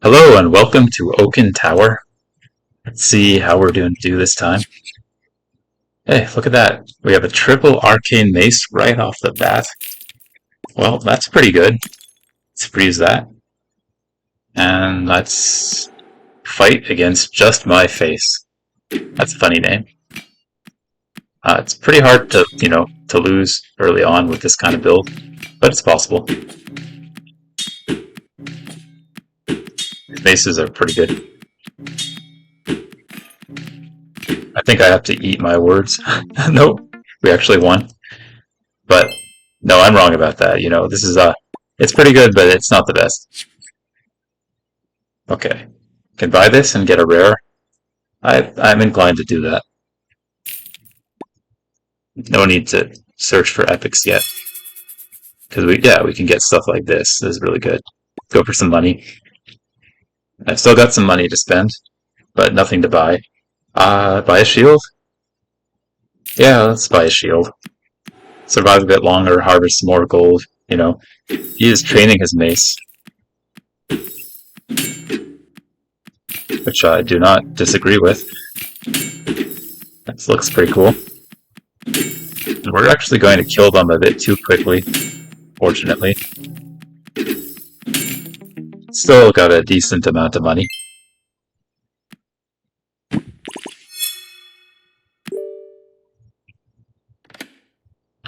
Hello and welcome to Oaken Tower. Let's see how we're going to do this time. Hey, look at that. We have a triple arcane mace right off the bat. Well, that's pretty good. Let's freeze that. And let's fight against just my face. That's a funny name. It's pretty hard to lose early on with this kind of build, but it's possible. These maces are pretty good. I think I have to eat my words. Nope, we actually won. But no, I'm wrong about that. This is it's pretty good, but it's not the best. Okay, can buy this and get a rare. I'm inclined to do that. No need to search for epics yet, because we can get stuff like this. This is really good. Go for some money. I've still got some money to spend, but nothing to buy. Buy a shield? Yeah, let's buy a shield. Survive a bit longer, harvest more gold, He is training his mace, which I do not disagree with. This looks pretty cool. And we're actually going to kill them a bit too quickly, fortunately. Still got a decent amount of money.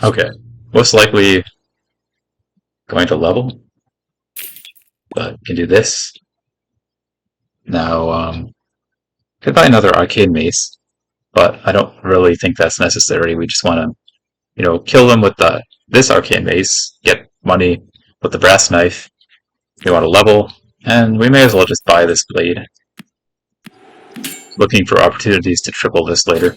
Okay, most likely going to level, but can do this. Now, could buy another arcane mace, but I don't really think that's necessary. We just want to, kill them with this arcane mace, get money with the brass knife. We want to level, and we may as well just buy this blade. Looking for opportunities to triple this later.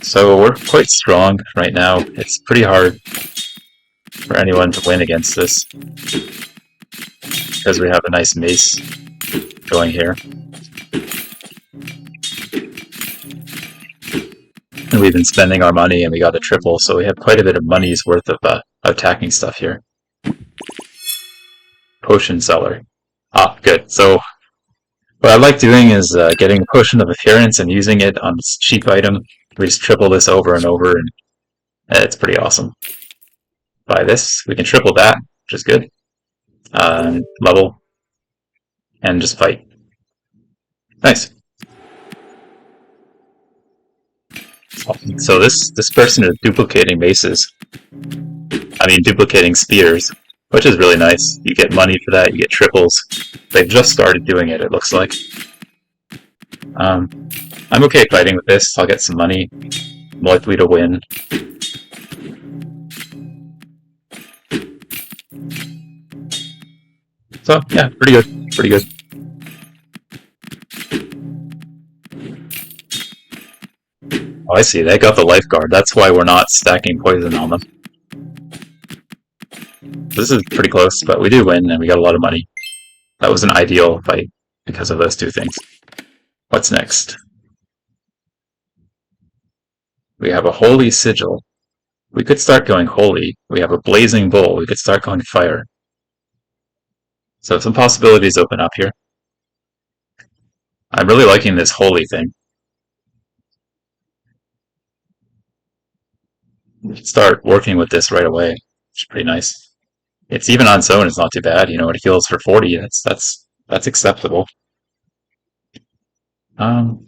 So we're quite strong right now. It's pretty hard for anyone to win against this, because we have a nice mace going here. And we've been spending our money and we got a triple, so we have quite a bit of money's worth of attacking stuff here. Potion seller. Ah, good. So what I like doing is getting a potion of appearance and using it on this cheap item. We just triple this over and over, and it's pretty awesome. Buy this, we can triple that, which is good. Level, and just fight. Nice. So this person is duplicating maces. I mean, duplicating spears, which is really nice. You get money for that, you get triples. They've just started doing it, it looks like. I'm okay fighting with this. I'll get some money. I'm likely to win. So, yeah, pretty good. Pretty good. Oh, I see. They got the lifeguard. That's why we're not stacking poison on them. This is pretty close, but we do win, and we got a lot of money. That was an ideal fight because of those two things. What's next? We have a holy sigil. We could start going holy. We have a blazing bull. We could start going fire. So some possibilities open up here. I'm really liking this holy thing. We can start working with this right away, which is pretty nice. It's even on its own, it's not too bad. It heals for 40. That's acceptable. I'm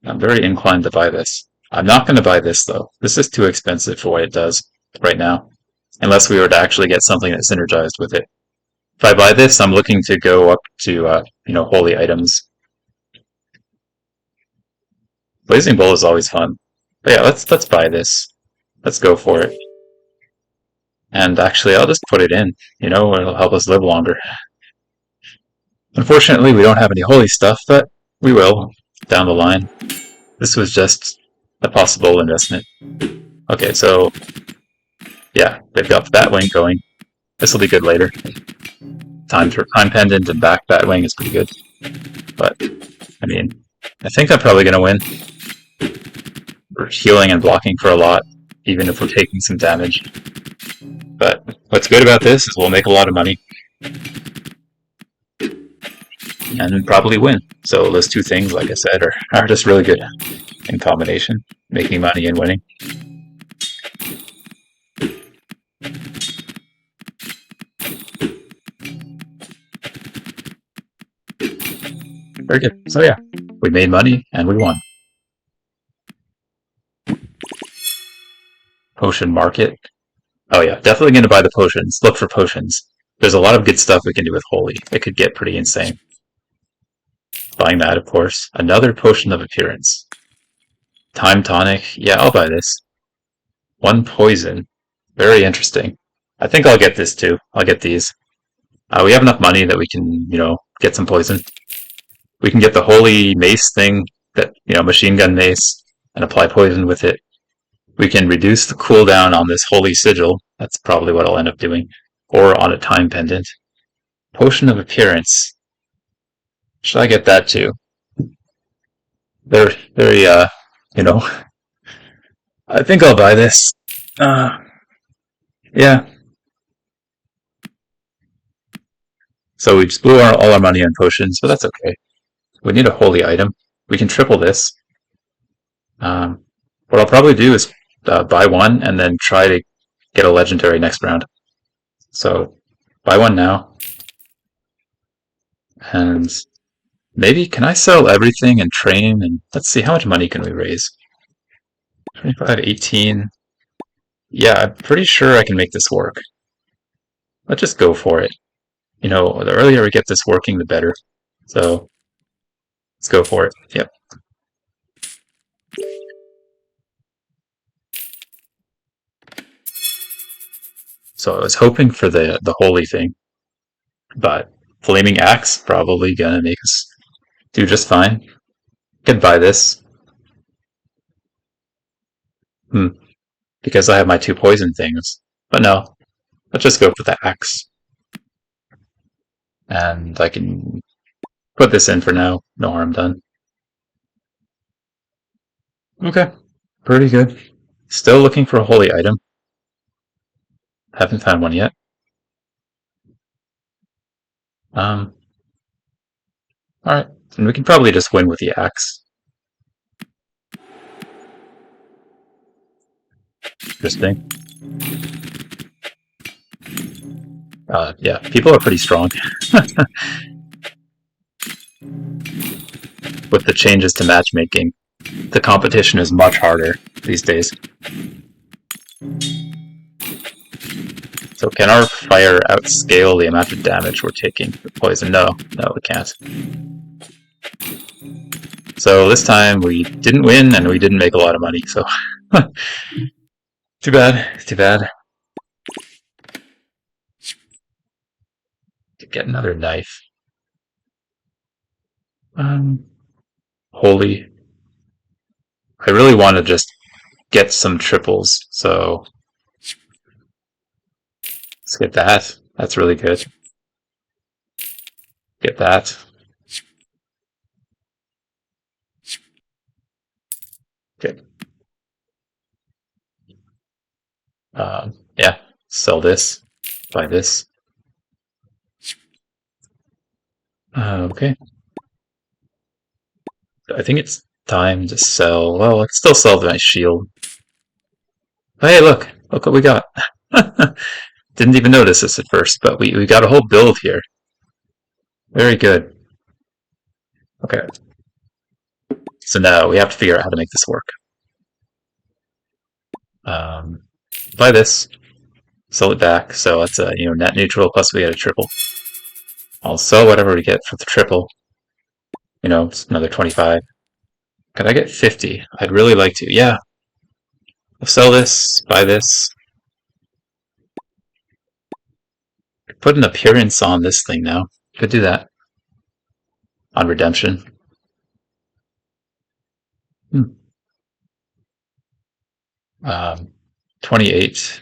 very inclined to buy this. I'm not going to buy this though. This is too expensive for what it does right now, unless we were to actually get something that's synergized with it. If I buy this, I'm looking to go up to holy items. Blazing Bull is always fun. But yeah, let's buy this. Let's go for it. And actually, I'll just put it in. It'll help us live longer. Unfortunately, we don't have any holy stuff, but we will down the line. This was just a possible investment. Okay, so yeah, they've got the Batwing going. This will be good later. Time Pendant and back Batwing is pretty good. But, I mean, I think I'm probably going to win. We're healing and blocking for a lot, even if we're taking some damage. But what's good about this is we'll make a lot of money. and probably win. So those two things, like I said, are just really good in combination, making money and winning. Very good. So yeah, we made money and we won. Potion market. Oh yeah, definitely going to buy the potions. Look for potions. There's a lot of good stuff we can do with Holy. It could get pretty insane. Buying that, of course. Another potion of appearance. Time tonic. Yeah, I'll buy this. One poison. Very interesting. I think I'll get this too. I'll get these. We have enough money that we can, get some poison. We can get the holy mace thing, that, machine gun mace, and apply poison with it. We can reduce the cooldown on this holy sigil. That's probably what I'll end up doing. Or on a time pendant. Potion of appearance. Should I get that too? Very, you know, I think I'll buy this. Yeah. So we just blew all our money on potions, but that's okay. We need a holy item. We can triple this. What I'll probably do is buy one and then try to get a legendary next round. So buy one now. And maybe, can I sell everything and train? And let's see, how much money can we raise? 25, 18. Yeah, I'm pretty sure I can make this work. Let's just go for it. The earlier we get this working, the better. So let's go for it. Yep. So I was hoping for the holy thing, but flaming axe probably gonna make us do just fine. Could buy this. Because I have my two poison things. But no, let's just go for the axe. And I can put this in for now. No harm done. Okay, pretty good. Still looking for a holy item. Haven't found one yet. Alright, and we can probably just win with the axe. Interesting. Yeah, people are pretty strong. With the changes to matchmaking, the competition is much harder these days. So can our fire outscale the amount of damage we're taking with poison? No, we can't. So this time we didn't win and we didn't make a lot of money, so too bad. Get another knife. Holy. I really want to just get some triples, so let's get that. That's really good. Get that. Good. Yeah, sell this, buy this. Okay. I think it's time to sell. Well, let's still sell my shield. Hey, look what we got. Didn't even notice this at first, but we got a whole build here. Very good. Okay. So now we have to figure out how to make this work. Buy this, sell it back, so it's a net neutral, plus we get a triple. I'll sell whatever we get for the triple. It's another 25. Could I get 50? I'd really like to. Yeah. I'll sell this, buy this. Put an appearance on this thing now. Could do that. On redemption. 28.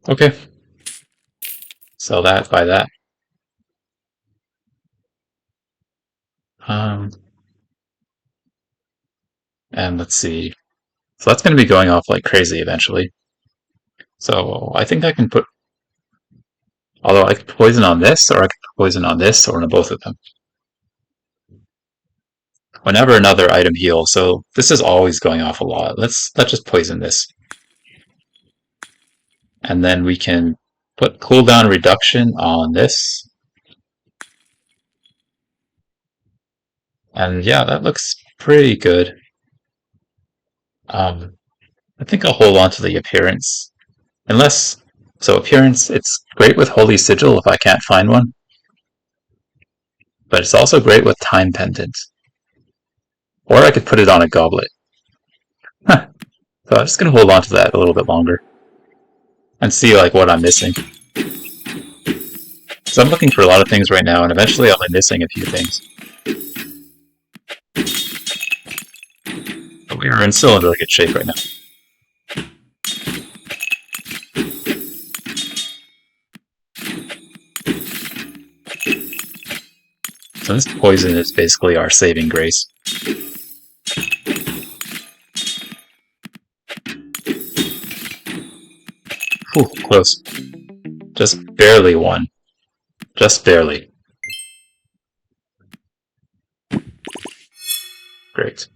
Okay. Sell that, buy that. And let's see. So that's going to be going off like crazy eventually. So I think I can put Although I could poison on this, or I could poison on this, or on both of them. Whenever another item heals, so this is always going off a lot. Let's just poison this. And then we can put cooldown reduction on this. And yeah, that looks pretty good. I think I'll hold on to the appearance. So appearance, it's great with Holy Sigil if I can't find one. But it's also great with Time Pendant. Or I could put it on a goblet. Huh. So I'm just going to hold on to that a little bit longer. And see like what I'm missing. So I'm looking for a lot of things right now, and eventually I'll be missing a few things. But we are still in really good shape right now. So this poison is basically our saving grace. Whew, close. Just barely won. Just barely. Great.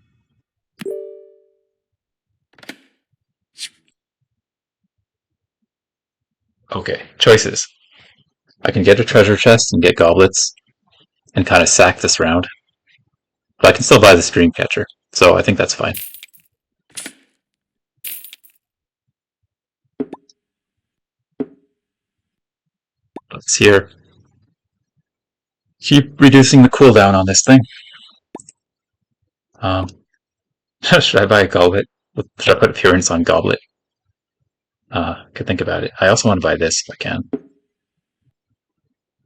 Okay, choices. I can get a treasure chest and get goblets and kind of sack this round. But I can still buy the stream catcher, so I think that's fine. Let's here. Keep reducing the cooldown on this thing. Should I buy a goblet? Should I put appearance on goblet? Could think about it. I also want to buy this if I can.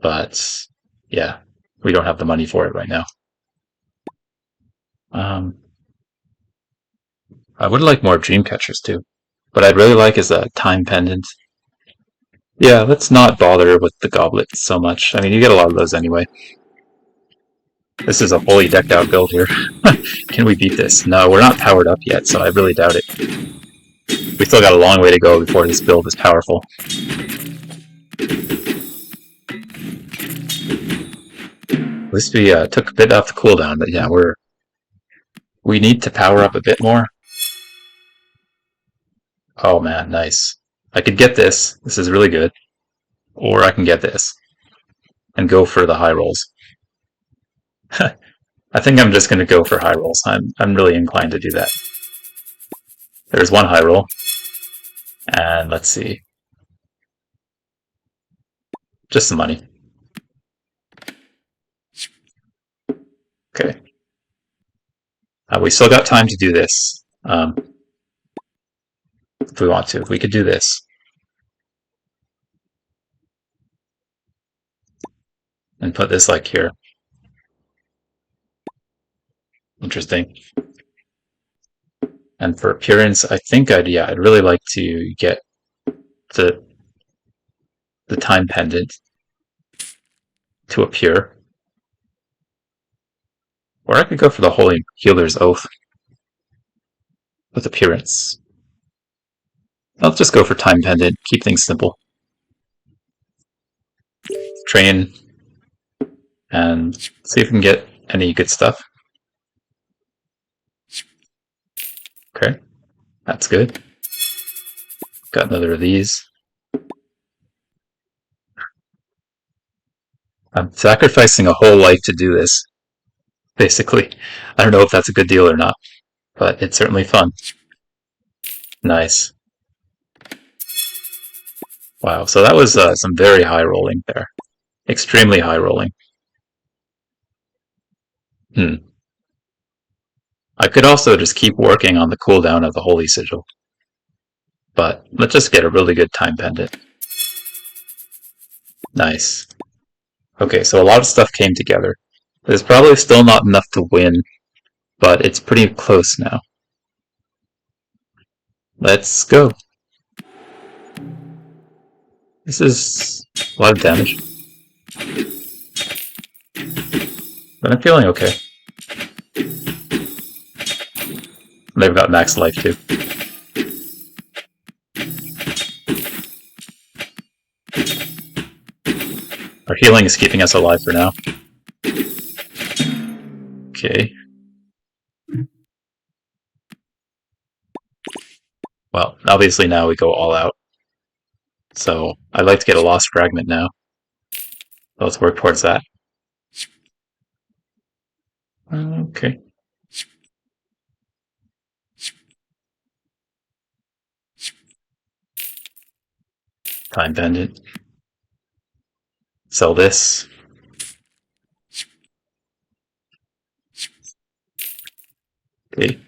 But yeah, we don't have the money for it right now. I would like more dream catchers too. What I'd really like is a time pendant. Yeah, let's not bother with the goblet so much. I mean, you get a lot of those anyway. This is a fully decked out build here. Can we beat this? No, we're not powered up yet, so I really doubt it. We still got a long way to go before this build is powerful. At least we took a bit off the cooldown, but yeah, we need to power up a bit more. Oh man, nice. I could get this. This is really good. Or I can get this and go for the high rolls. I think I'm just going to go for high rolls. I'm really inclined to do that. There's one high roll. And let's see. Just some money. Okay. We still got time to do this. If we want to. We could do this. And put this like here. Interesting. And for appearance, I think I'd really like to get the time pendant to appear. Or I could go for the Holy Healer's Oath with appearance. I'll just go for time pendant, keep things simple. Train and see if we can get any good stuff. Okay, that's good. Got another of these. I'm sacrificing a whole life to do this, basically. I don't know if that's a good deal or not, but it's certainly fun. Nice. Wow, so that was some very high rolling there. Extremely high rolling. I could also just keep working on the cooldown of the Holy Sigil. But let's just get a really good time pendant. Nice. Okay, so a lot of stuff came together. There's probably still not enough to win, but it's pretty close now. Let's go. This is a lot of damage. But I'm feeling okay. They've got max life too. Our healing is keeping us alive for now. Okay. Well, obviously now we go all out. So I'd like to get a lost fragment now. Let's work towards that. Okay. Time pendant. Sell this. Okay.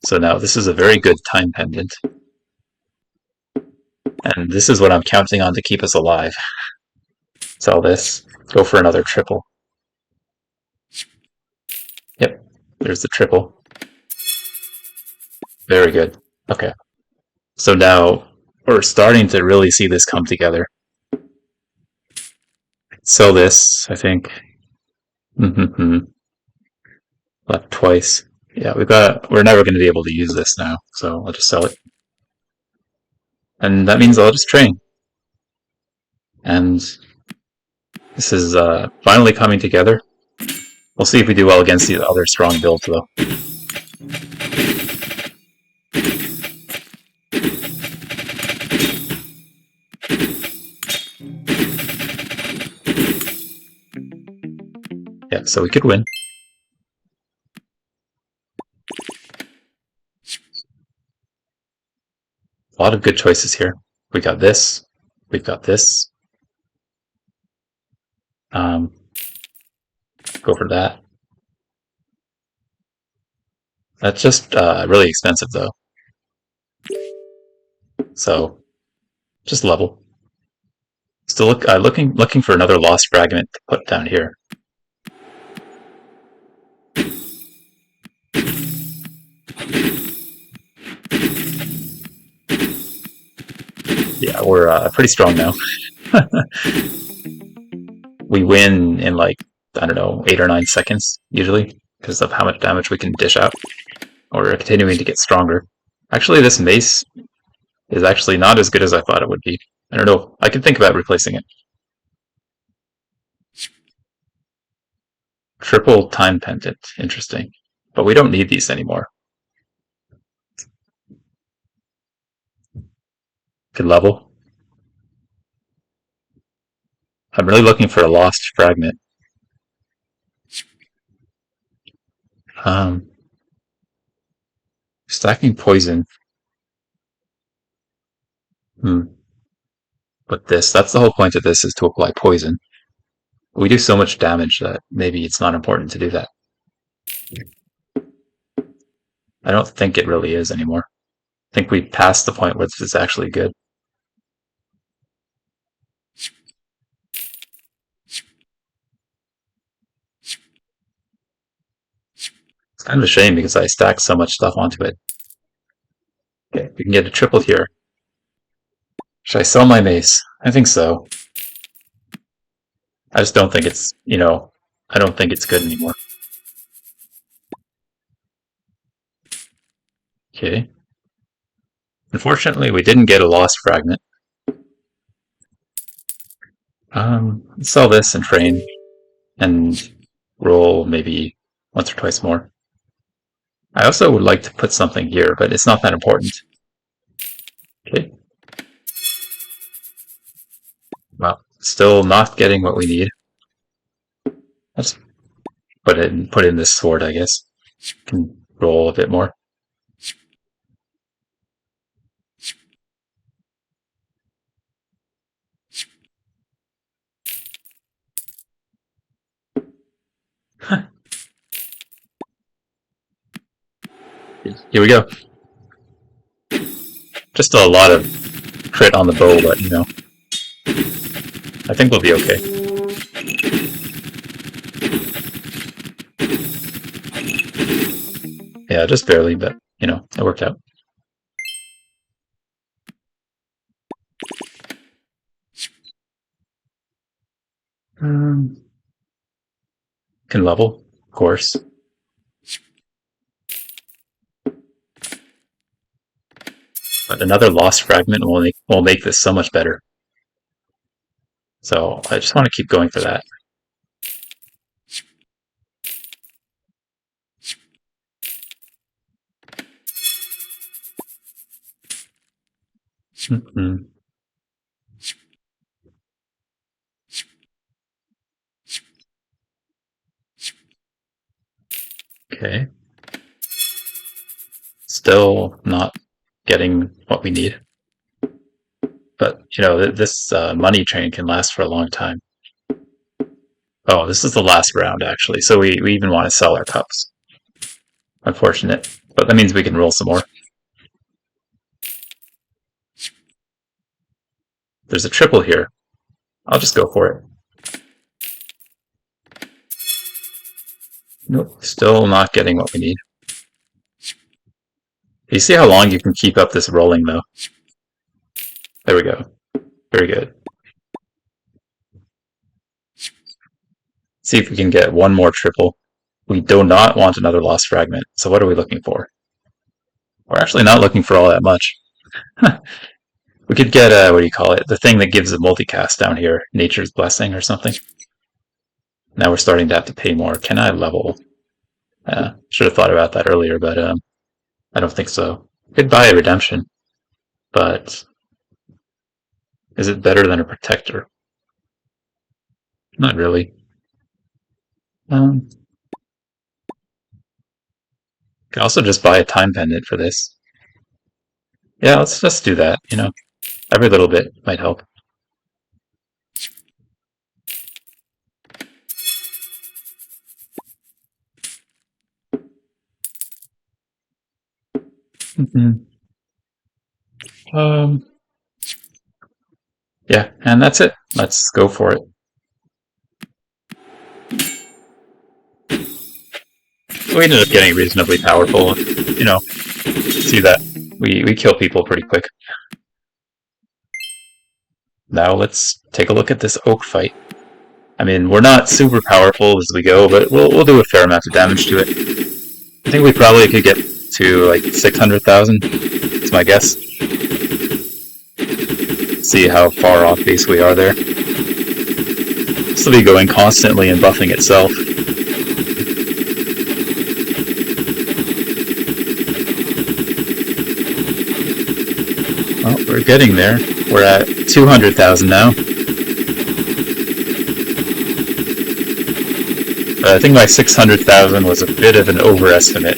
So now this is a very good time pendant. And this is what I'm counting on to keep us alive. Sell this. Go for another triple. Yep. There's the triple. Very good. Okay. So now we're starting to really see this come together. Sell this, I think. Left twice. Yeah, we're never going to be able to use this now, so I'll just sell it. And that means I'll just train. And this is finally coming together. We'll see if we do well against the other strong builds, though. Yeah, so we could win. A lot of good choices here. We got this. We've got this. Go for that. That's just really expensive, though. So just level. Still looking for another lost fragment to put down here. Yeah, we're pretty strong now. We win in like, I don't know, 8 or 9 seconds usually because of how much damage we can dish out. We're continuing to get stronger. Actually, this mace is actually not as good as I thought it would be. I don't know. I could think about replacing it. Triple time pendant. Interesting. But we don't need these anymore. Good level. I'm really looking for a lost fragment. Stacking poison. But that's the whole point of this, is to apply poison. We do so much damage that maybe it's not important to do that. I don't think it really is anymore. I think we passed the point where this is actually good. It's kind of a shame because I stacked so much stuff onto it. Okay, we can get a triple here. Should I sell my mace? I think so. I just don't think it's, I don't think it's good anymore. Okay. Unfortunately, we didn't get a lost fragment. Let's sell this and train and roll maybe once or twice more. I also would like to put something here, but it's not that important. Okay. Well, still not getting what we need. Let's put in this sword, I guess. Can roll a bit more. Here we go. Just a lot of crit on the bow, but I think we'll be okay. Yeah, just barely, but it worked out. Can level, of course. But another lost fragment will make this so much better. So I just want to keep going for that. Mm-hmm. Okay. Still not getting what we need. But, this money train can last for a long time. Oh, this is the last round, actually. So we even want to sell our cups. Unfortunate. But that means we can roll some more. There's a triple here. I'll just go for it. Nope. Still not getting what we need. You see how long you can keep up this rolling, though? There we go. Very good. See if we can get one more triple. We do not want another lost fragment. So what are we looking for? We're actually not looking for all that much. We could get, what do you call it? The thing that gives a multicast down here. Nature's Blessing or something. Now we're starting to have to pay more. Can I level? Should have thought about that earlier, but I don't think so. Could buy a redemption, but is it better than a protector? Not really. Could also just buy a time pendant for this. Yeah, let's just do that. Every little bit might help. Mm-hmm. Yeah, and that's it. Let's go for it. We ended up getting reasonably powerful. See that we kill people pretty quick. Now let's take a look at this oak fight. I mean, we're not super powerful as we go, but we'll do a fair amount of damage to it. I think we probably could get to like 600,000. That's my guess. See how far off base we are there. This will be going constantly and buffing itself. Well, we're getting there. We're at 200,000 now. I think my 600,000 was a bit of an overestimate.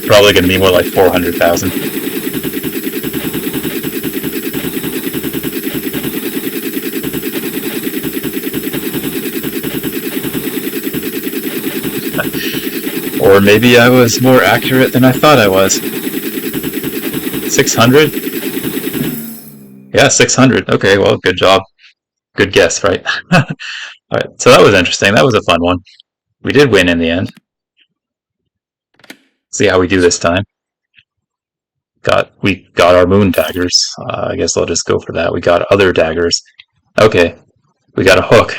Probably going to be more like 400,000. Or maybe I was more accurate than I thought I was. 600? Yeah, 600. Okay, well, good job. Good guess, right? Alright, so that was interesting. That was a fun one. We did win in the end. See how we do this time. We got our moon daggers. I guess I'll just go for that. We got other daggers. Okay, we got a hook.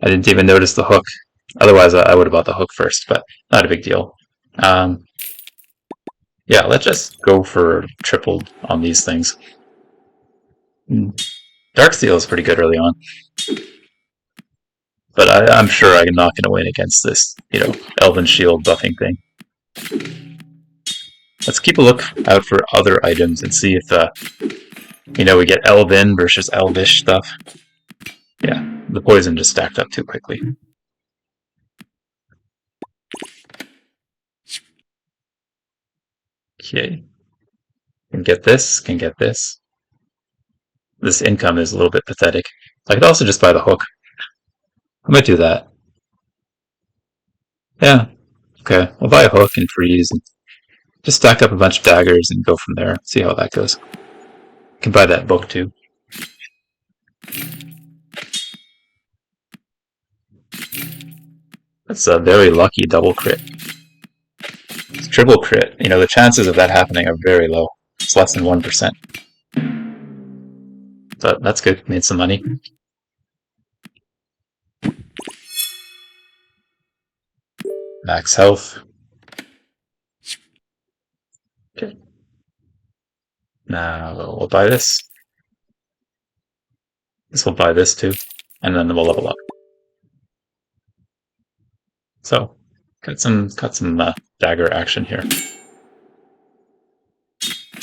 I didn't even notice the hook. Otherwise, I would have bought the hook first, but not a big deal. Yeah, let's just go for triple on these things. Darksteel is pretty good early on. But I'm sure I'm not going to win against this, Elven Shield buffing thing. Let's keep a look out for other items and see if, we get Elven versus Elvish stuff. Yeah, the poison just stacked up too quickly. Okay. Can get this, can get this. This income is a little bit pathetic. I could also just buy the hook. I might do that. Yeah. Okay, we'll buy a hook and freeze and just stack up a bunch of daggers and go from there. See how that goes. Can buy that book too. That's a very lucky double crit. It's triple crit. The chances of that happening are very low. It's less than 1%. But that's good. Made some money. Max health. Okay. Now we'll buy this. This will buy this too, and then we'll level up. So, got some dagger action here.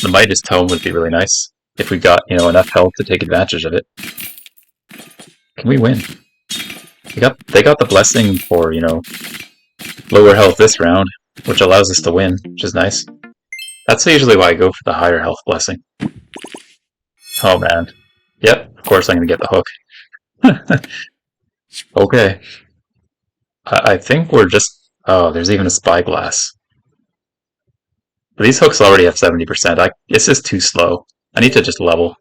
The Midas tome would be really nice if we got enough health to take advantage of it. Can we win? They got the blessing for lower health this round, which allows us to win, which is nice. That's usually why I go for the higher health blessing. Oh man. Yep, of course I'm gonna get the hook. Okay. I think we're just... Oh, there's even a spyglass. These hooks already have 70%. It's just too slow. I need to just level.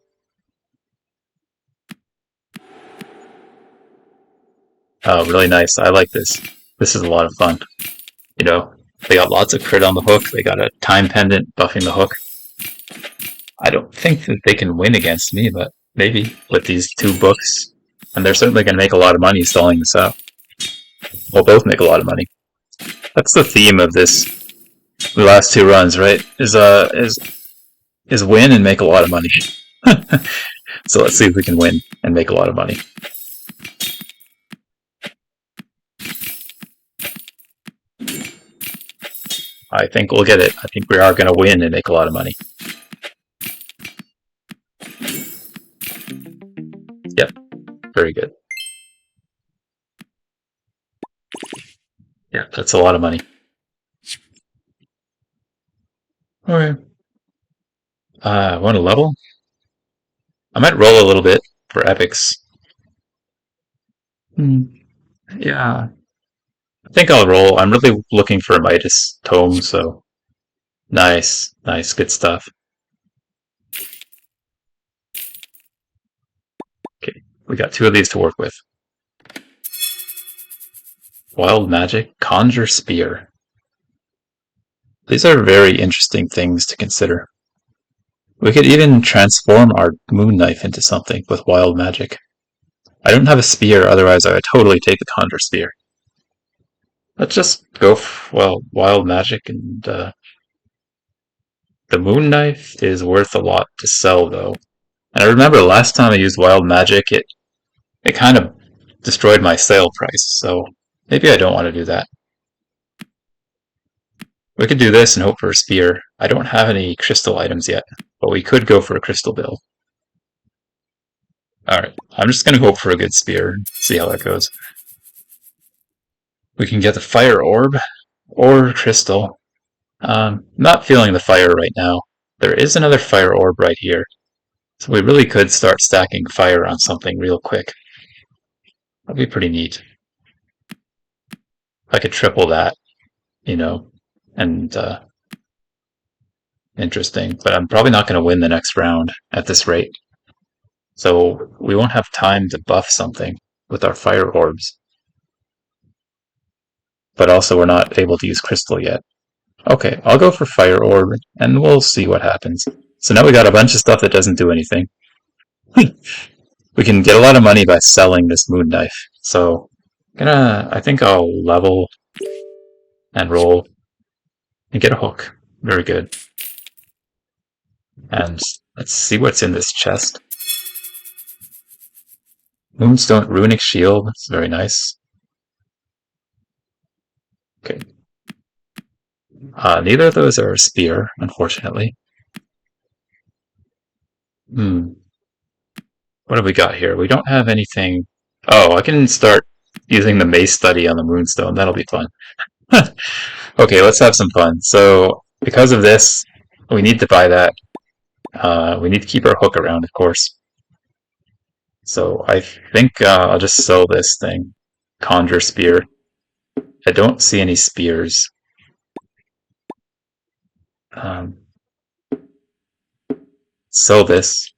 Oh, really nice. I like this. This is a lot of fun. They got lots of crit on the hook. They got a time pendant buffing the hook. I don't think that they can win against me, but maybe with these two books. And they're certainly going to make a lot of money selling this out. We'll both make a lot of money. That's the theme of the last two runs, right? Is win and make a lot of money. So let's see if we can win and make a lot of money. I think we'll get it. I think we are going to win and make a lot of money. Yep. Very good. Yeah, that's a lot of money. Alright. Want to level? I might roll a little bit for epics. Yeah. I think I'll roll. I'm really looking for a Midas tome, so... Nice. Nice. Good stuff. Okay. We got two of these to work with. Wild Magic, Conjure Spear. These are very interesting things to consider. We could even transform our Moon Knife into something with Wild Magic. I don't have a spear, otherwise I would totally take the Conjure Spear. Let's just go for, Wild Magic, and the Moon Knife is worth a lot to sell, though. And I remember the last time I used Wild Magic, it kind of destroyed my sale price, so maybe I don't want to do that. We could do this and hope for a spear. I don't have any crystal items yet, but we could go for a crystal bill. Alright, I'm just going to hope for a good spear and see how that goes. We can get the fire orb or crystal. Not feeling the fire right now. There is another fire orb right here, so we really could start stacking fire on something real quick. That'd be pretty neat. I could triple that, and interesting, but I'm probably not going to win the next round at this rate. So we won't have time to buff something with our fire orbs. But also we're not able to use crystal yet. Okay, I'll go for fire orb, and we'll see what happens. So now we got a bunch of stuff that doesn't do anything. We can get a lot of money by selling this Moon Knife. So I think I'll level and roll and get a hook. Very good. And let's see what's in this chest. Moonstone Runic Shield. That's very nice. Okay. Neither of those are a spear, unfortunately. What have we got here? We don't have anything... Oh, I can start using the mace study on the Moonstone. That'll be fun. Okay, let's have some fun. So, because of this, we need to buy that. We need to keep our hook around, of course. So I think I'll just sell this thing. Conjure Spear. I don't see any spears. Sell this.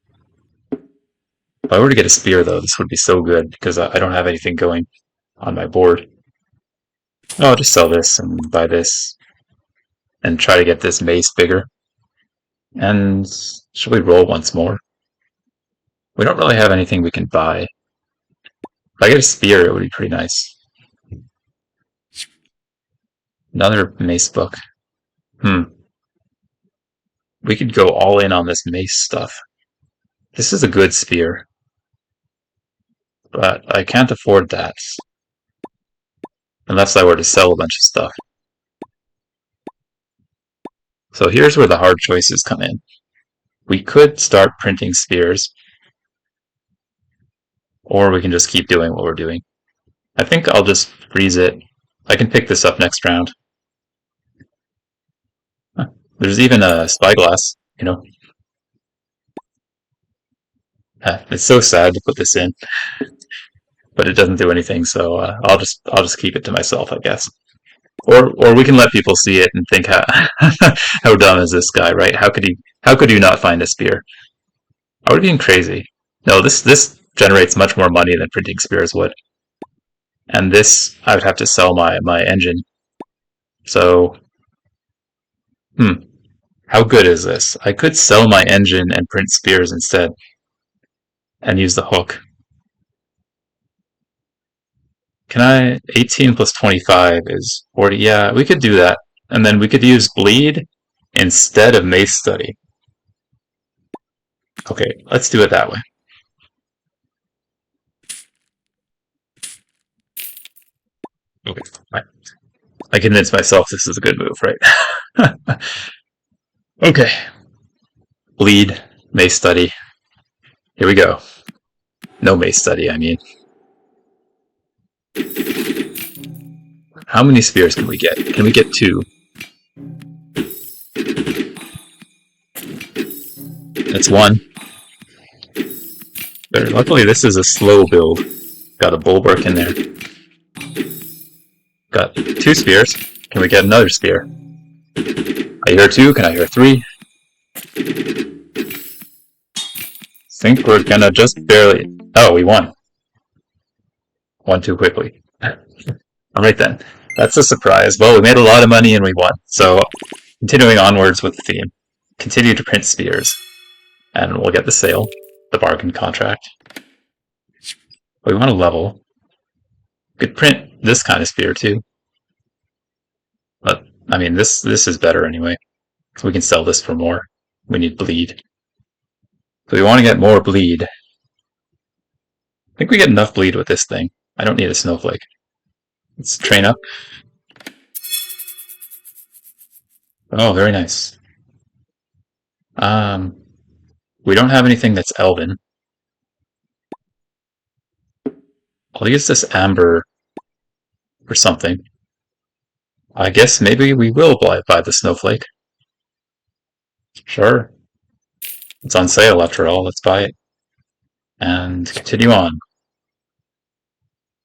If I were to get a spear, though, this would be so good, because I don't have anything going on my board. Oh, I'll just sell this and buy this. And try to get this mace bigger. And should we roll once more? We don't really have anything we can buy. If I get a spear, it would be pretty nice. Another Macebook. We could go all in on this mace stuff. This is a good spear. but I can't afford that. Unless I were to sell a bunch of stuff. So here's where the hard choices come in. We could start printing spears, or we can just keep doing what we're doing. I think I'll just freeze it. I can pick this up next round. Huh. There's even a spyglass, you know. It's so sad to put this in, but it doesn't do anything. So I'll just keep it to myself, I guess. Or we can let people see it and think how dumb is this guy, right? How could you not find a spear? I would be crazy. No, this generates much more money than printing spears would. And this I would have to sell my engine. So how good is this? I could sell my engine and print spears instead and use the hook. Can I? 18 plus 25 is 40. Yeah, we could do that. And then we could use bleed instead of mace study. Okay, let's do it that way. Okay, fine. I convinced myself this is a good move, right? Okay. Bleed, mace study. Here we go. No mace study, I mean. How many spears can we get? Can we get 2? That's 1. But luckily this is a slow build. Got a bulwark in there. Got 2 spears. Can we get another spear? I hear 2. Can I hear 3? Think we're gonna just barely... Oh, we won. Won too quickly. Alright then. That's a surprise. Well, we made a lot of money and we won. So, continuing onwards with the theme. Continue to print spears. And we'll get the sale. The bargain contract. We want to level. We could print this kind of spear too. But, I mean, this is better anyway. So we can sell this for more. We need bleed. So we want to get more bleed. I think we get enough bleed with this thing. I don't need a snowflake. Let's train up. Oh, very nice. We don't have anything that's elven. I'll use this amber for something. I guess maybe we will buy the snowflake. Sure. It's on sale after all, let's buy it. And continue on.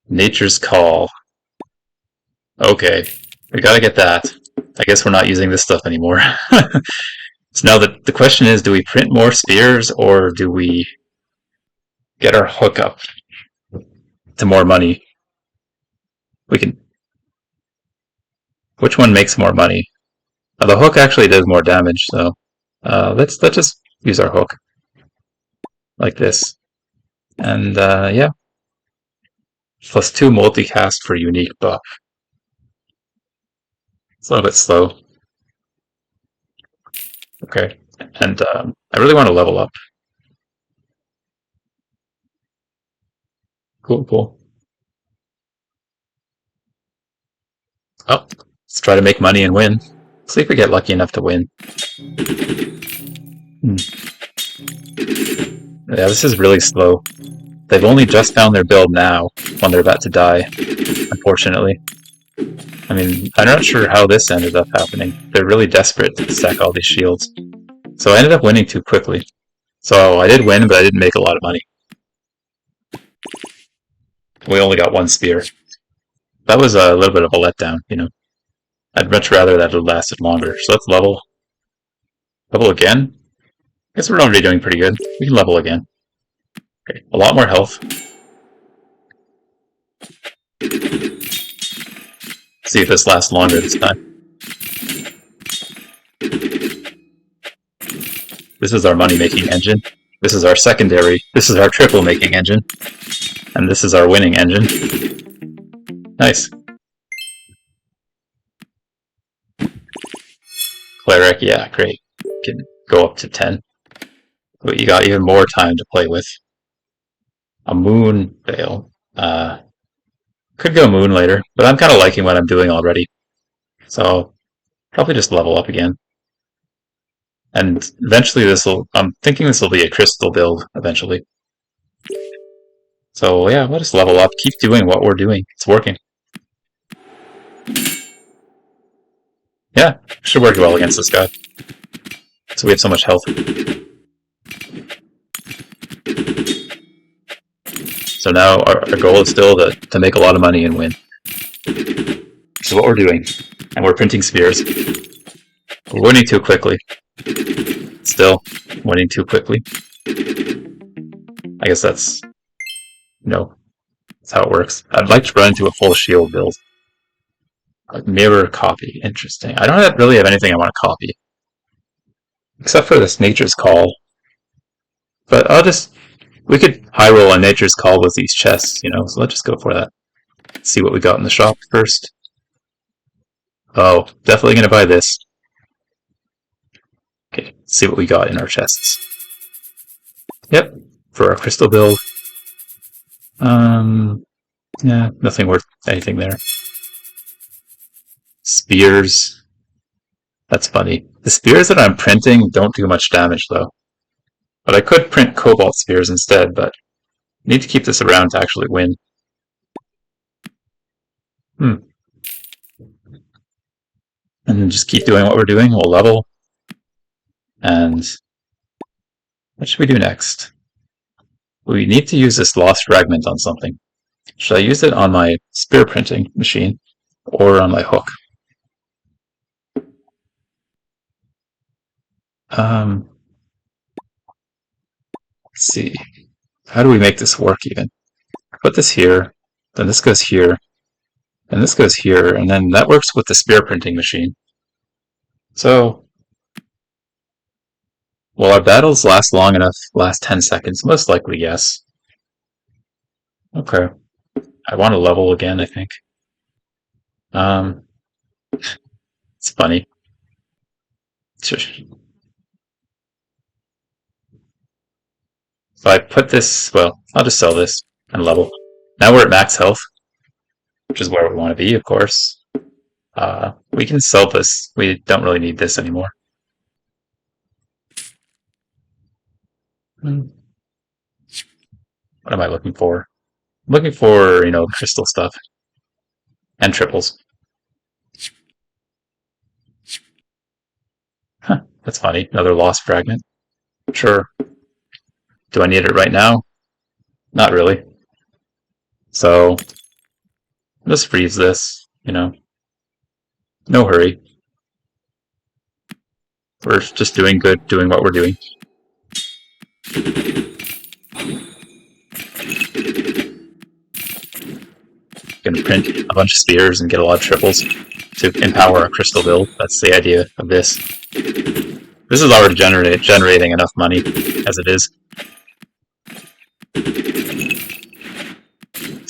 Nature's Call. Okay, we gotta get that. I guess we're not using this stuff anymore. So now the question is, do we print more spears or do we get our hook up to more money? We can... Which one makes more money? The hook actually does more damage, so let's just use our hook. Like this. And yeah. Plus 2 multicast for unique buff. It's a little bit slow. Okay, and I really want to level up. Cool, cool. Oh, let's try to make money and win. See if we get lucky enough to win. Yeah, this is really slow. They've only just found their build now, when they're about to die, unfortunately. I mean, I'm not sure how this ended up happening. They're really desperate to stack all these shields. So I ended up winning too quickly. So I did win, but I didn't make a lot of money. We only got 1 spear. That was a little bit of a letdown, you know. I'd much rather that had lasted longer. So let's level. Level again? I guess we're already doing pretty good. We can level again. Okay, a lot more health. See if this lasts longer this time. This is our money-making engine. This is our secondary. This is our triple-making engine. And this is our winning engine. Nice. Cleric, yeah, great. Can go up to 10. But you got even more time to play with. A moon veil. Could go moon later, but I'm kind of liking what I'm doing already. So I'll probably just level up again. And eventually I'm thinking this will be a crystal build eventually. So yeah, let us level up, keep doing what we're doing. It's working. Yeah, should work well against this guy. So we have so much health. So now our goal is still to make a lot of money and win. Which is what we're doing. And we're printing spheres. We're winning too quickly. Still, winning too quickly. I guess that's how it works. I'd like to run into a full shield build. Like mirror copy. Interesting. I don't really have anything I want to copy. Except for this Nature's Call. But we could high roll on Nature's Call with these chests, so let's just go for that. See what we got in the shop first. Oh, definitely gonna buy this. Okay, see what we got in our chests. Yep, for our crystal build. Yeah, nothing worth anything there. Spears. That's funny. The spears that I'm printing don't do much damage though. But I could print cobalt spears instead, but I need to keep this around to actually win. And then just keep doing what we're doing. We'll level. And what should we do next? We need to use this lost fragment on something. Should I use it on my spear printing machine or on my hook? Let's see. How do we make this work even? Put this here, then this goes here, and this goes here, and then that works with the spear printing machine. So, will our battles last long enough? Last 10 seconds? Most likely, yes. Okay. I want to level again, I think. It's funny. If I put this, well, I'll just sell this and level. Now we're at max health, which is where we want to be, of course. We can sell this. We don't really need this anymore. What am I looking for? I'm looking for, crystal stuff. And triples. Huh, that's funny. Another lost fragment. Sure. Do I need it right now? Not really. So, just freeze this, No hurry. We're just doing good, doing what we're doing. Gonna print a bunch of spears and get a lot of triples to empower our crystal build. That's the idea of this. This is already generating enough money as it is.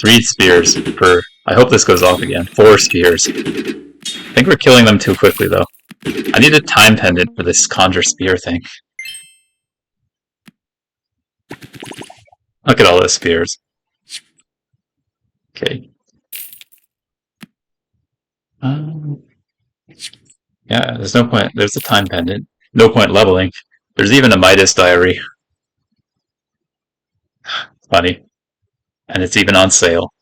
3 spears per... I hope this goes off again. 4 spears. I think we're killing them too quickly, though. I need a time pendant for this conjure spear thing. Look at all those spears. Okay. Yeah, there's no point. There's a time pendant. No point leveling. There's even a Midas Diary. Funny. And it's even on sale.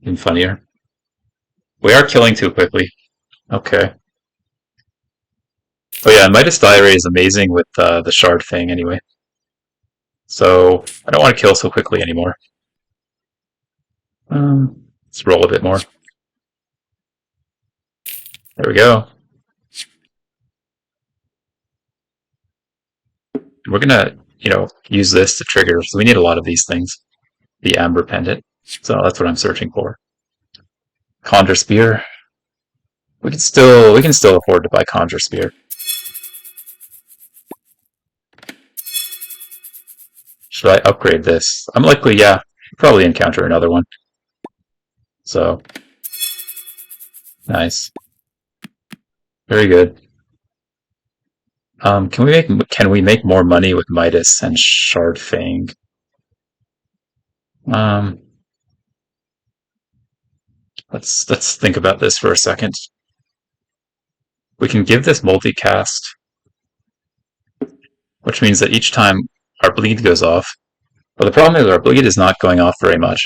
Even funnier. We are killing too quickly. Okay. Oh yeah, Midas Diary is amazing with the Shardfang anyway. So, I don't want to kill so quickly anymore. Let's roll a bit more. There we go. We're gonna, use this to trigger, so we need a lot of these things. The Amber Pendant. So that's what I'm searching for. Conjure Spear. We can still afford to buy Conjure Spear. Should I upgrade this? I'm likely, yeah, probably encounter another one. So, nice. Very good. Can we make more money with Midas and Shardfang? Um, let's think about this for a second. We can give this multicast, which means that each time our bleed goes off, but the problem is our bleed is not going off very much.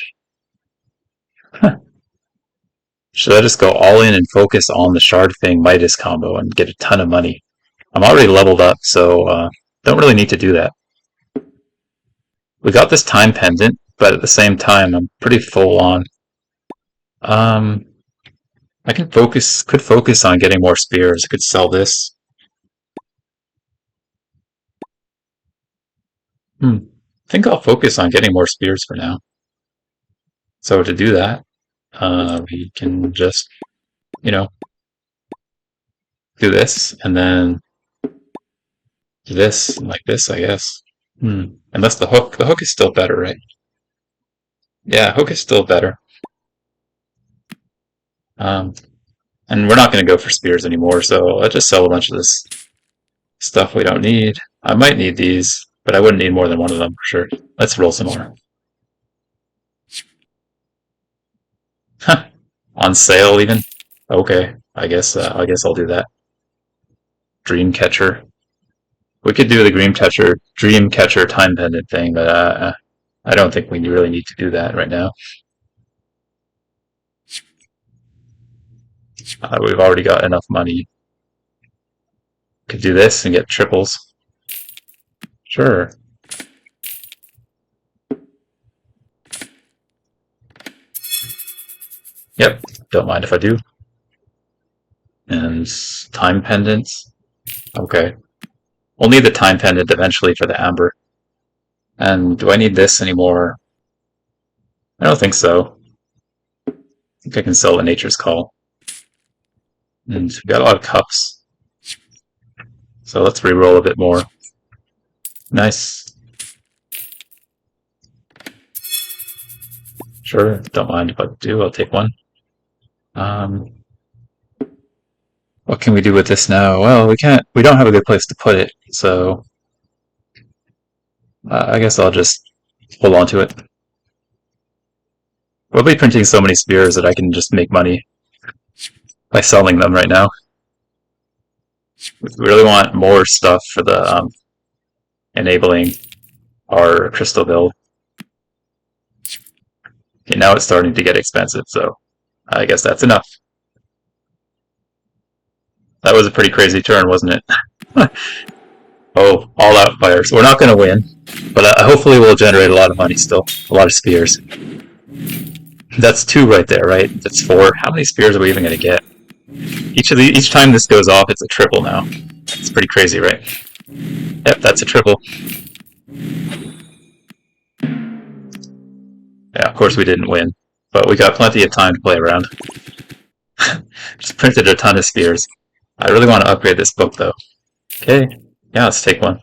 Should I just go all in and focus on the Shardfang Midas combo and get a ton of money? I'm already leveled up, so don't really need to do that. We got this time pendant, but at the same time, I'm pretty full on. I could focus on getting more spears. I could sell this. I think I'll focus on getting more spears for now. So to do that, we can just, you know, do this, and then do this, and like this, I guess. Unless the hook is still better, right? Yeah, hook is still better. And we're not going to go for spears anymore, so I'll just sell a bunch of this stuff we don't need. I might need these, but I wouldn't need more than one of them for sure. Let's roll some more. On sale even? Okay, I guess I'll do that. Dreamcatcher. We could do the Dreamcatcher time pendant thing, but I don't think we really need to do that right now. We've already got enough money. Could do this and get triples. Sure. Yep, don't mind if I do. And time pendants. Okay. We'll need the time pendant eventually for the amber. And do I need this anymore? I don't think so. I think I can sell the Nature's Call. And we've got a lot of cups. So let's reroll a bit more. Nice. Sure, don't mind if I do, I'll take one. What can we do with this now? Well, we don't have a good place to put it, so I guess I'll just hold on to it. We'll be printing so many spears that I can just make money by selling them right now. We really want more stuff for the enabling our crystal build. Okay, now it's starting to get expensive, so I guess that's enough. That was a pretty crazy turn, wasn't it? Oh, all out fires. We're not going to win, but hopefully we'll generate a lot of money still. A lot of spears. That's 2 right there, right? That's 4. How many spears are we even going to get? Each time this goes off, it's a triple now. It's pretty crazy, right? Yep, that's a triple. Yeah, of course we didn't win, but we got plenty of time to play around. Just printed a ton of spears. I really want to upgrade this book, though. Okay, yeah, let's take one.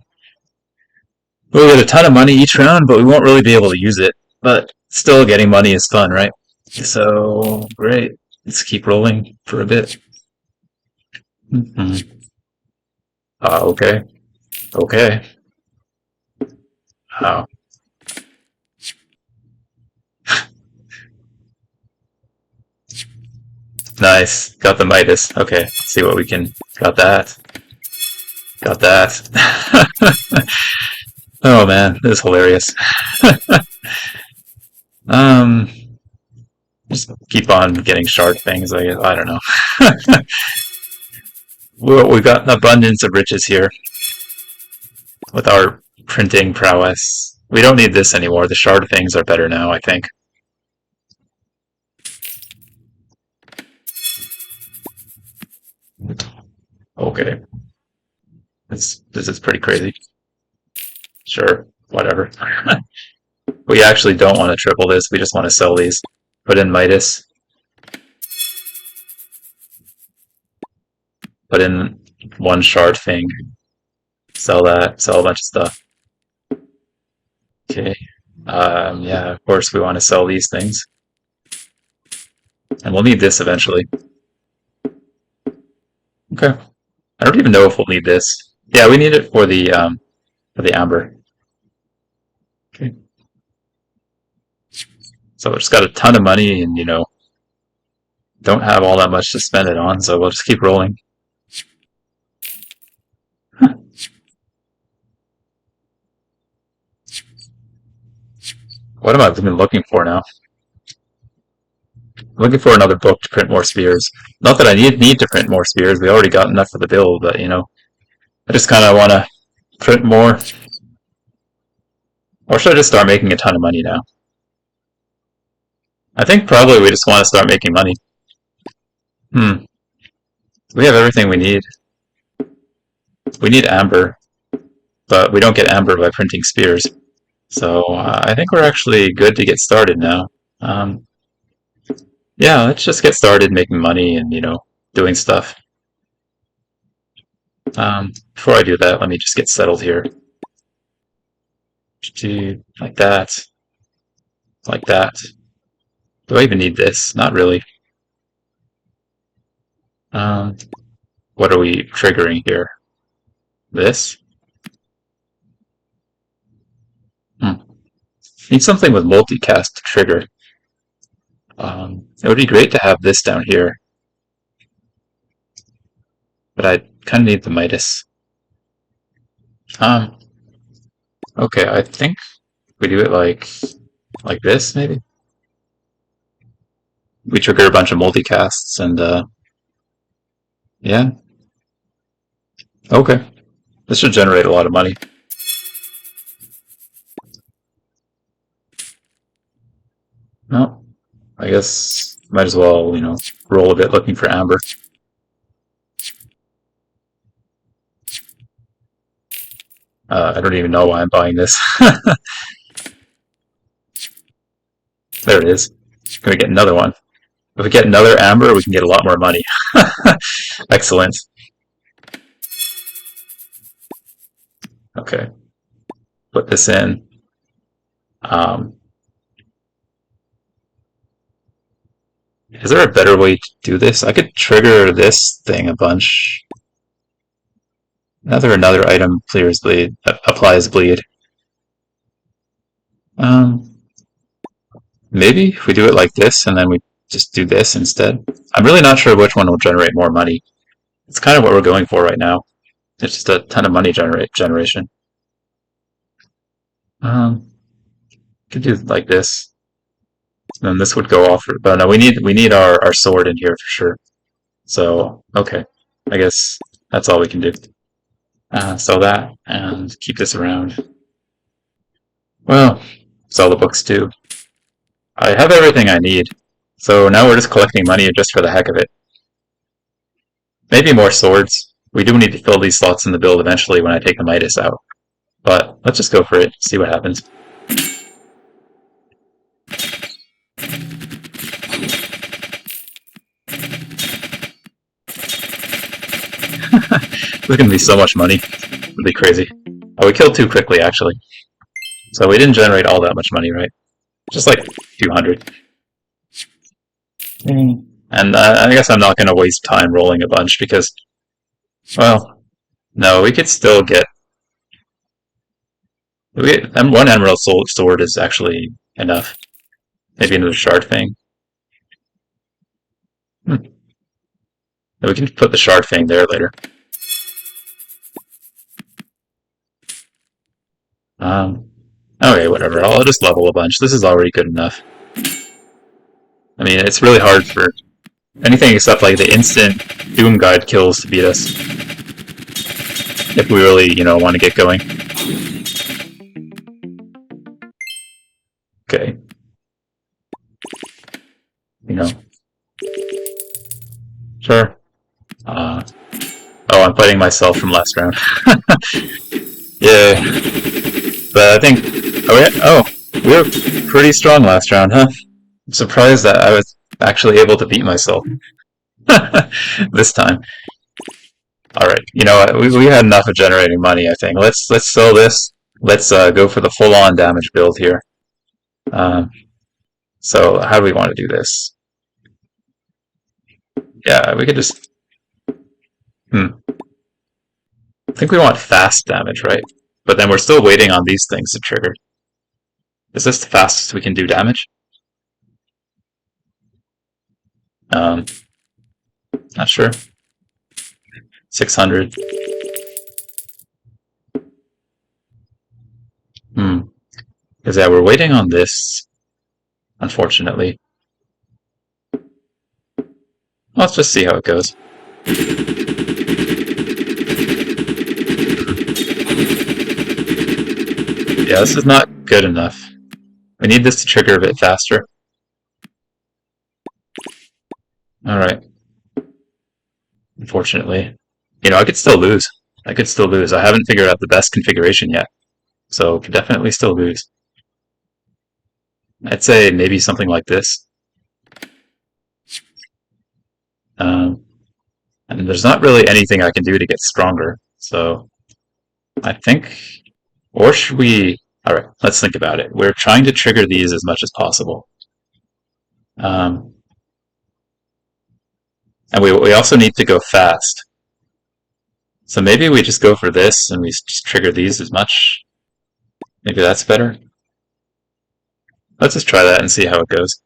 We'll get a ton of money each round, but we won't really be able to use it. But still, getting money is fun, right? So, great. Let's keep rolling for a bit. Okay. Okay. Oh. Nice. Got the Midas. Okay, let's see what we can... Got that. Got that. Oh man, this is hilarious. Just keep on getting shard things, I guess. I don't know. We've got an abundance of riches here with our printing prowess. We don't need this anymore. The shard things are better now, I think. Okay. This is pretty crazy. Sure, whatever. We actually don't want to triple this. We just want to sell these. Put in Midas. Put in one shard thing. Sell that. Sell a bunch of stuff. Okay. Yeah, of course we want to sell these things. And we'll need this eventually. Okay. I don't even know if we'll need this. Yeah, we need it for the amber. Okay. So we just got a ton of money and, you know, don't have all that much to spend it on, so we'll just keep rolling. What am I even looking for now? I'm looking for another book to print more spears. Not that I need to print more spears, we already got enough for the build, but, you know, I just kind of want to print more. Or should I just start making a ton of money now? I think probably we just want to start making money. We have everything we need. We need amber, but we don't get amber by printing spears. So I think we're actually good to get started now. Um, yeah, let's just get started making money and, you know, doing stuff. Before I do that, let me just get settled here. Like that. Like that. Do I even need this? Not really. What are we triggering here? This? Need something with multicast to trigger. It would be great to have this down here. But I kind of need the Midas. Okay, I think we do it like this, maybe? We trigger a bunch of multicasts and, yeah. Okay. This should generate a lot of money. No, I guess might as well, you know, roll a bit looking for amber. I don't even know why I'm buying this. There it is. Gonna get another one. If we get another amber, we can get a lot more money. Excellent. Okay. Put this in. Is there a better way to do this? I could trigger this thing a bunch. Another item clears bleed, applies bleed. Maybe if we do it like this and then we just do this instead. I'm really not sure which one will generate more money. It's kind of what we're going for right now. It's just a ton of money generation. Could do like this. And then this would go off. But no, we need our sword in here for sure. So okay, I guess that's all we can do. Sell that and keep this around. Well, sell the books too. I have everything I need. So now we're just collecting money just for the heck of it. Maybe more swords. We do need to fill these slots in the build eventually when I take the Midas out. But let's just go for it, see what happens. There's gonna be so much money. It'll be crazy. Oh, we killed too quickly, actually. So we didn't generate all that much money, right? Just like 200. And I guess I'm not going to waste time rolling a bunch because, well, no, we could still get... one Emerald Sword is actually enough. Maybe another Shardfang. We can put the Shardfang there later. Okay, whatever. I'll just level a bunch. This is already good enough. I mean, it's really hard for anything except like the instant Doom Guide kills to beat us. If we really, you know, want to get going. Okay. You know. Sure. Oh, I'm fighting myself from last round. Yeah. But I think... we were pretty strong last round, huh? I'm surprised that I was actually able to beat myself. This time. Alright, you know what? We had enough of generating money, I think. Let's sell this. Let's go for the full-on damage build here. So how do we want to do this? Yeah, we could just... I think we want fast damage, right? But then we're still waiting on these things to trigger. Is this the fastest we can do damage? Um, not sure. 600. Because yeah, we're waiting on this, unfortunately. Let's just see how it goes. Yeah, this is not good enough. We need this to trigger a bit faster. Alright. Unfortunately. You know, I could still lose. I could still lose. I haven't figured out the best configuration yet. So, could definitely still lose. I'd say maybe something like this. And there's not really anything I can do to get stronger. So, I think... Or should we... Alright, let's think about it. We're trying to trigger these as much as possible. And we also need to go fast. So maybe we just go for this and we just trigger these as much. Maybe that's better. Let's just try that and see how it goes.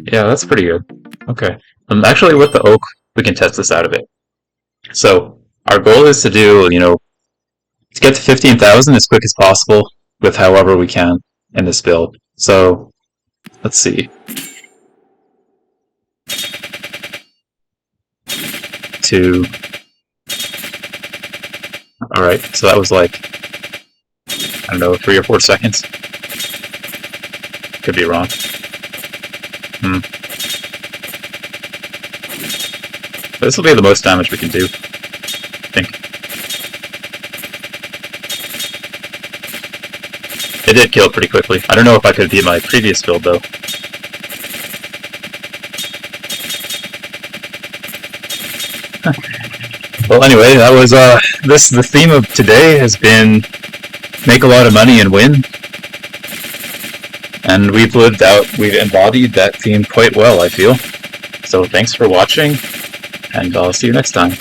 Yeah, that's pretty good. Okay. Actually, with the oak, we can test this out of it. So, our goal is to do, to get to 15,000 as quick as possible with however we can in this build. So, let's see. 2. Alright, so that was like, I don't know, 3 or 4 seconds. Could be wrong. But this will be the most damage we can do, I think. It did kill pretty quickly. I don't know if I could beat my previous build, though. Well, anyway, that was, the theme of today has been make a lot of money and win. And we've embodied that theme quite well, I feel. So thanks for watching, and I'll see you next time.